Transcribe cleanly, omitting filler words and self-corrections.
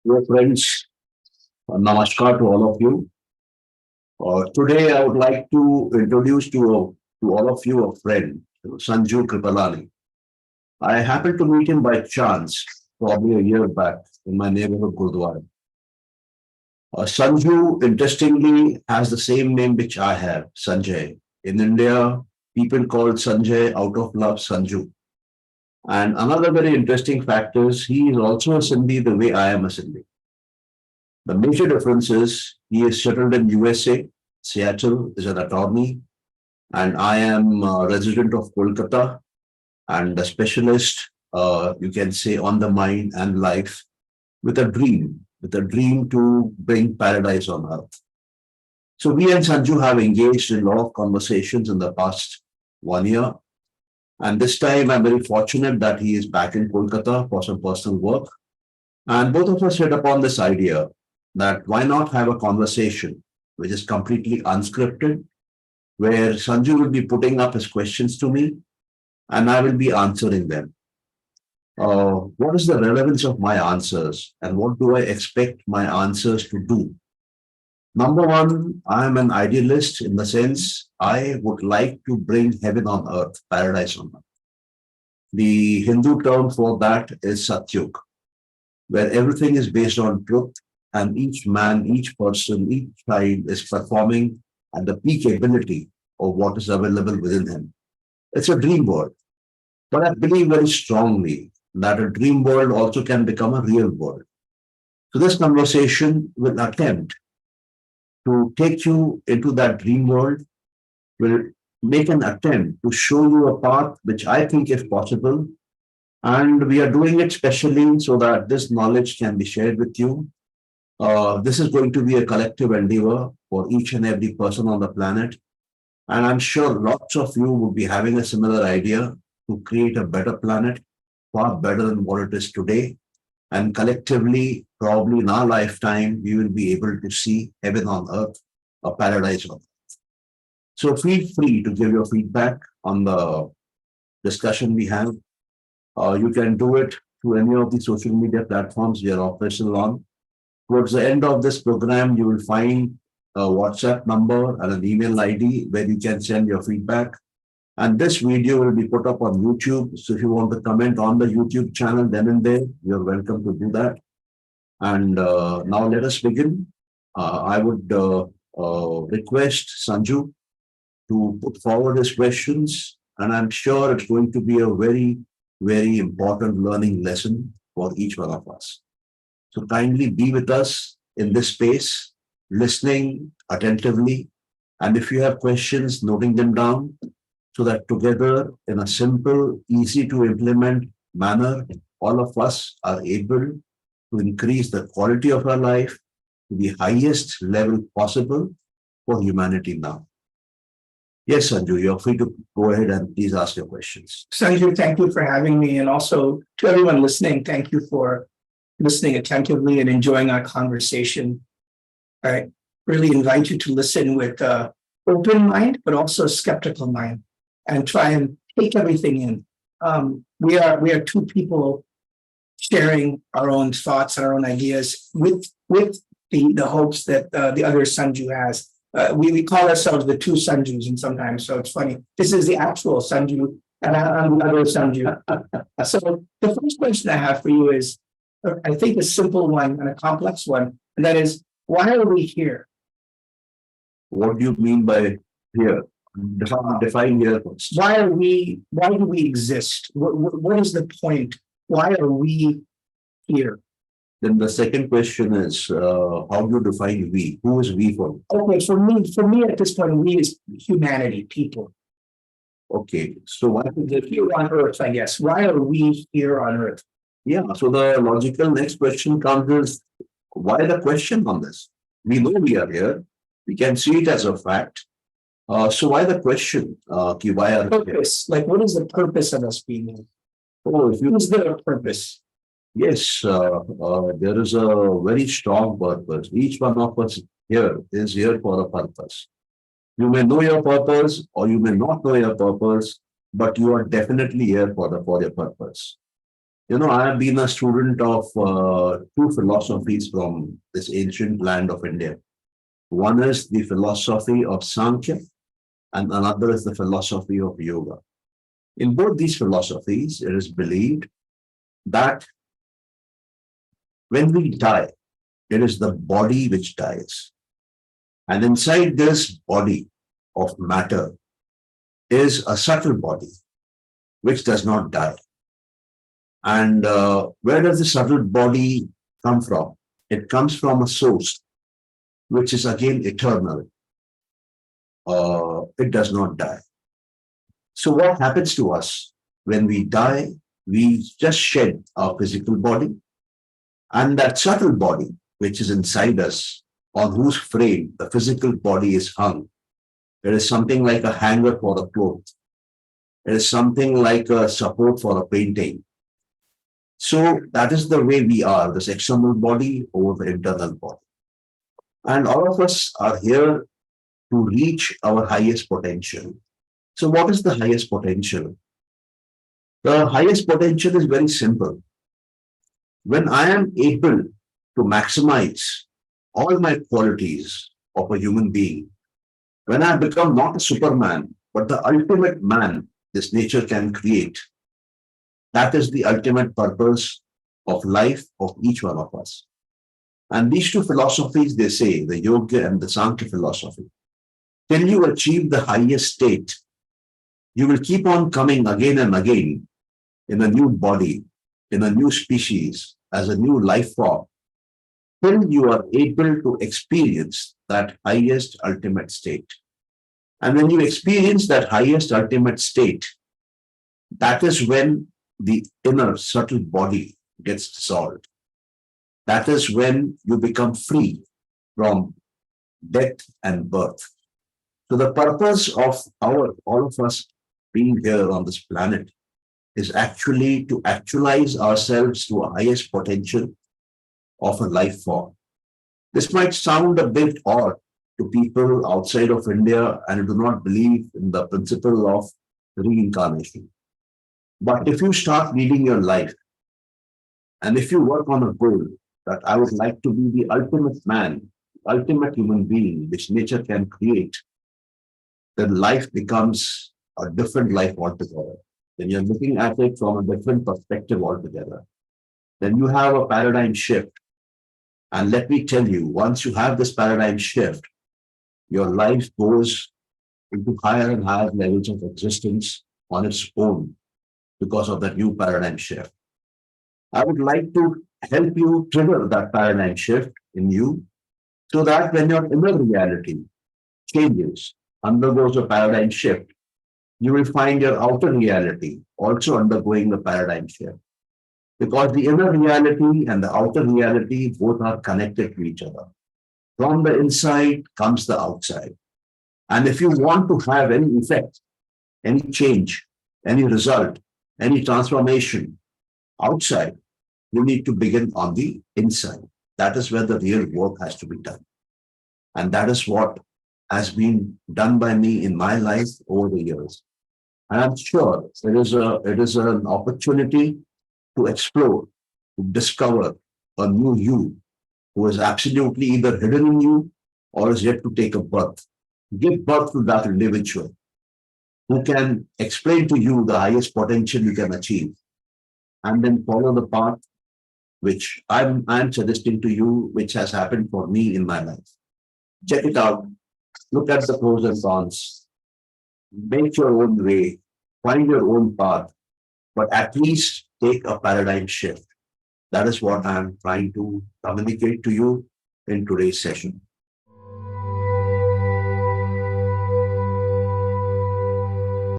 Dear friends, namaskar to all of you. Today, I would like to introduce to all of you a friend, Sanju Kripalani. I happened to meet him by chance, probably a year back, in my neighborhood Gurdwara. Sanju, interestingly, has the same name which I have, Sanjay. In India, people call Sanjay out of love Sanju. And another very interesting fact is he is also a Sindhi the way I am a Sindhi. The major difference is he is settled in USA, Seattle, is an attorney, and I am a resident of Kolkata and a specialist, you can say, on the mind and life with a dream to bring paradise on earth. So we and Sanju have engaged in a lot of conversations in the past 1 year. And this time I'm very fortunate that he is back in Kolkata for some personal work. And both of us hit upon this idea that why not have a conversation which is completely unscripted, where Sanju will be putting up his questions to me and I will be answering them. What is the relevance of my answers and what do I expect my answers to do? Number one, I am an idealist in the sense I would like to bring heaven on earth, paradise on earth. The Hindu term for that is Satyug, where everything is based on truth and each man, each person, each child is performing at the peak ability of what is available within him. It's a dream world, but I believe very strongly that a dream world also can become a real world. So this conversation will attempt to take you into that dream world, will make an attempt to show you a path which I think is possible. And we are doing it specially so that this knowledge can be shared with you. This is going to be a collective endeavor for each and every person on the planet. And I'm sure lots of you will be having a similar idea to create a better planet, far better than what it is today. And collectively, probably in our lifetime, we will be able to see heaven on earth, a paradise on earth. So feel free to give your feedback on the discussion we have. You can do it through any of the social media platforms we are operational on. Towards the end of this program, you will find a WhatsApp number and an email ID where you can send your feedback. And this video will be put up on YouTube. So if you want to comment on the YouTube channel then and there, you're welcome to do that. And now let us begin. I would request Sanju to put forward his questions. And I'm sure it's going to be a very, very important learning lesson for each one of us. So kindly be with us in this space, listening attentively. And if you have questions, noting them down so that together in a simple, easy to implement manner, all of us are able to increase the quality of our life to the highest level possible for humanity now. Yes, Sanju, you're free to go ahead and please ask your questions. Sanju, thank you for having me. And also to everyone listening, thank you for listening attentively and enjoying our conversation. I really invite you to listen with an open mind, but also a skeptical mind, and try and take everything in. We are two people sharing our own thoughts and our own ideas with the hopes that the other Sanju has. We call ourselves the two Sanjus, and sometimes, so it's funny. This is the actual Sanju, and I'm the other Sanju. So the first question I have for you is, I think a simple one and a complex one, and that is, why are we here? What do you mean by here? Define here first. Why do we exist? What is the point? Why are we here? Then the second question is, how do you define we? Who is we for? Okay, for me at this point, we is humanity, people. Okay, so why is it Here on Earth, I guess. Why are we here on Earth? Yeah, so the logical next question comes is, why the question on this? We know we are here. We can see it as a fact. So why the question? Why are we here? Purpose, like what is the purpose of us being here? Oh, if you Is there a purpose? Yes, there is a very strong purpose. Each one of us here is here for a purpose. You may know your purpose or you may not know your purpose, but you are definitely here for your purpose. I have been a student of two philosophies from this ancient land of India. One is the philosophy of Sankhya, and another is the philosophy of yoga. In both these philosophies, it is believed that when we die, it is the body which dies. And inside this body of matter is a subtle body which does not die. And where does the subtle body come from? It comes from a source which is again eternal. It does not die. So, what happens to us when we die? We just shed our physical body, and that subtle body, which is inside us, on whose frame the physical body is hung. It is something like a hanger for a cloth. It is something like a support for a painting. So that is the way we are, this external body over the internal body. And all of us are here to reach our highest potential. So, what is the highest potential? The highest potential is very simple. When I am able to maximize all my qualities of a human being, when I become not a superman, but the ultimate man this nature can create, that is the ultimate purpose of life of each one of us. And these two philosophies, they say, the Yoga and the Sankhya philosophy, till you achieve the highest state, you will keep on coming again and again in a new body, in a new species, as a new life form, till you are able to experience that highest ultimate state. And when you experience that highest ultimate state, that is when the inner subtle body gets dissolved. That is when you become free from death and birth. So the purpose of all of us being here on this planet is actually to actualize ourselves to a highest potential of a life form. This might sound a bit odd to people outside of India and who do not believe in the principle of reincarnation. But if you start leading your life and if you work on a goal that I would like to be the ultimate man, ultimate human being which nature can create, then life becomes a different life altogether. Then you're looking at it from a different perspective altogether. Then you have a paradigm shift. And let me tell you, once you have this paradigm shift, your life goes into higher and higher levels of existence on its own because of that new paradigm shift. I would like to help you trigger that paradigm shift in you so that when your inner reality changes, undergoes a paradigm shift, you will find your outer reality also undergoing the paradigm shift. Because the inner reality and the outer reality both are connected to each other. From the inside comes the outside. And if you want to have any effect, any change, any result, any transformation outside, you need to begin on the inside. That is where the real work has to be done. And that is what has been done by me in my life over the years. And I'm sure it is an opportunity to explore, to discover a new you who is absolutely either hidden in you or is yet to take a birth. Give birth to that individual who can explain to you the highest potential you can achieve and then follow the path which I'm suggesting to you, which has happened for me in my life. Check it out. Look at the pros and cons. Make your own way. Find your own path. But at least take a paradigm shift. That is what I'm trying to communicate to you in today's session.